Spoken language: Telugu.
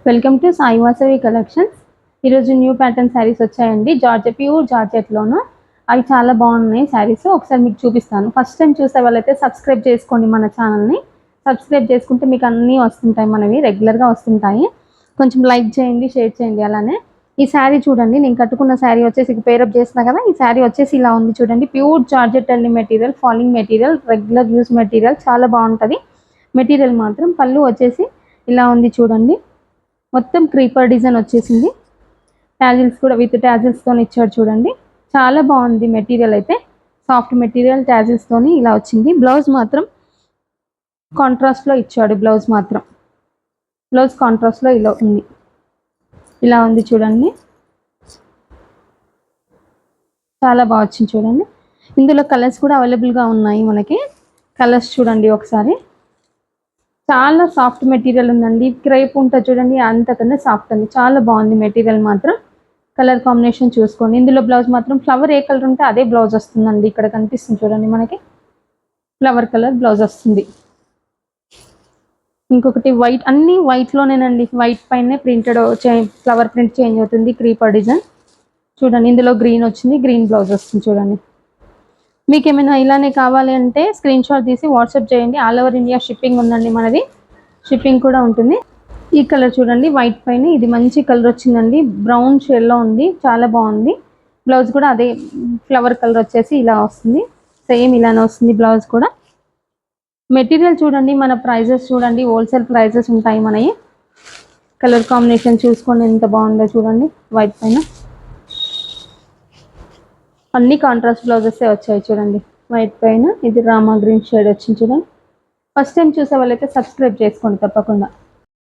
Welcome to Sai Vasavi collections. ఈరోజు న్యూ ప్యాటర్న్ శారీస్ వచ్చాయండి. ప్యూర్ జార్జెట్లోను. అవి చాలా బాగున్నాయి శారీస్. ఒకసారి మీకు చూపిస్తాను. ఫస్ట్ టైం చూసే వాళ్ళైతే సబ్స్క్రైబ్ చేసుకోండి మన ఛానల్ని. సబ్స్క్రైబ్ చేసుకుంటే మీకు అన్నీ వస్తుంటాయి, మనవి రెగ్యులర్గా వస్తుంటాయి. కొంచెం లైక్ చేయండి, షేర్ చేయండి. అలానే ఈ శారీ చూడండి, నేను కట్టుకున్న శారీ వచ్చేసి పేరప్ చేసిన కదా. ఈ శారీ వచ్చేసి ఇలా ఉంది చూడండి. ప్యూర్ జార్జెట్ అన్ని material, falling material, regular use material, చాలా బాగుంటుంది మెటీరియల్ మాత్రం. పళ్ళు వచ్చేసి ఇలా ఉంది చూడండి. మొత్తం క్రీపర్ డిజైన్ వచ్చేసింది. ట్యాజిల్స్ కూడా విత్ ట్యాజిల్స్తో ఇచ్చాడు చూడండి. చాలా బాగుంది మెటీరియల్ అయితే. సాఫ్ట్ మెటీరియల్ ట్యాజిల్స్తోని ఇలా వచ్చింది. బ్లౌజ్ మాత్రం కాంట్రాస్ట్లో ఇచ్చాడు. బ్లౌజ్ కాంట్రాస్ట్లో ఇలా ఉంది. ఇలా ఉంది చూడండి. చాలా బాగా వచ్చింది చూడండి. ఇందులో కలర్స్ కూడా అవైలబుల్గా ఉన్నాయి మనకి. కలర్స్ చూడండి ఒకసారి. చాలా సాఫ్ట్ మెటీరియల్ ఉందండి. క్రేప్ ఉంటుంది చూడండి, అంతకన్నా సాఫ్ట్ ఉంది. చాలా బాగుంది మెటీరియల్ మాత్రం. కలర్ కాంబినేషన్ చూసుకోండి. ఇందులో బ్లౌజ్ మాత్రం ఫ్లవర్ ఏ కలర్ ఉంటే అదే బ్లౌజ్ వస్తుందండి. ఇక్కడ కనిపిస్తుంది చూడండి, మనకి ఫ్లవర్ కలర్ బ్లౌజ్ వస్తుంది. ఇంకొకటి వైట్, అన్నీ వైట్లోనేనండి. వైట్ పైనే ప్రింటెడ్ ఫ్లవర్ ప్రింట్ చేంజ్ అవుతుంది. క్రీపర్ డిజైన్ చూడండి. ఇందులో గ్రీన్ వచ్చింది, గ్రీన్ బ్లౌజ్ వస్తుంది చూడండి. మీకు ఏమైనా ఇలానే కావాలి అంటే స్క్రీన్ షాట్ తీసి వాట్సాప్ చేయండి. ఆల్ ఓవర్ ఇండియా షిప్పింగ్ ఉందండి మనది. షిప్పింగ్ కూడా ఉంటుంది. ఈ కలర్ చూడండి, వైట్ పైన ఇది మంచి కలర్ వచ్చిందండి. బ్రౌన్ షేడ్లో ఉంది, చాలా బాగుంది. బ్లౌజ్ కూడా అదే ఫ్లవర్ కలర్ వచ్చేసి ఇలా వస్తుంది. సేమ్ ఇలానే వస్తుంది బ్లౌజ్ కూడా. మెటీరియల్ చూడండి, మన ప్రైజెస్ చూడండి, హోల్సేల్ ప్రైజెస్ ఉంటాయి మనవి. కలర్ కాంబినేషన్ చూసుకోండి ఎంత బాగుందో చూడండి. వైట్ పైన అన్ని కాంట్రాస్ట్ బ్లౌజెస్ వచ్చాయి చూడండి. వైట్ పైన ఇది రామా గ్రీన్ షేడ్ వచ్చింది చూడండి. ఫస్ట్ టైం చూసే వాళ్ళైతే సబ్స్క్రైబ్ చేసుకోండి తప్పకుండా.